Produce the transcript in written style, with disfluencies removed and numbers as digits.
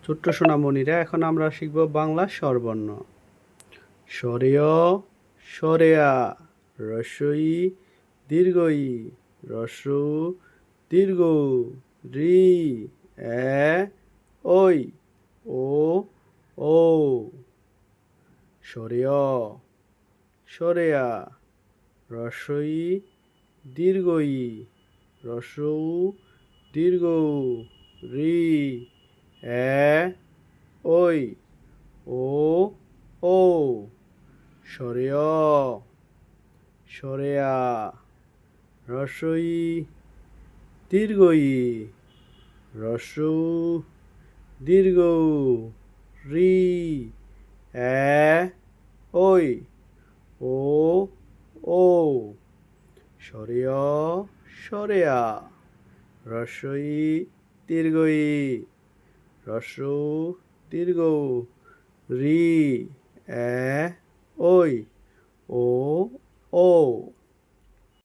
ছোট্ট সোনামণিরা, এখন আমরা শিখব বাংলা স্বরবর্ণ। স্বরেয়, স্বরেয়া, রস্বই, দীর্ঘই, রস্যু, দীর্ঘ, রি, এ, ওই, ও, ও। স্বরেয়, স্বরেয়া, রস্বই, দীর্ঘই, রস্যৌ, দীর্ঘ, রি, এ, ওই, ও, ও। স্বরেয়, স্বরেয়া, রস্বই, দীর্ঘই, রস্যৌ, দীর্ঘ, রি, এ, ওই, ও, ও। স্বরেয়, স্বরেয়া, রস্বই, দীর্ঘই, রস্যৌ, দীর্ঘ, রি, এ, ওই, ও, ও।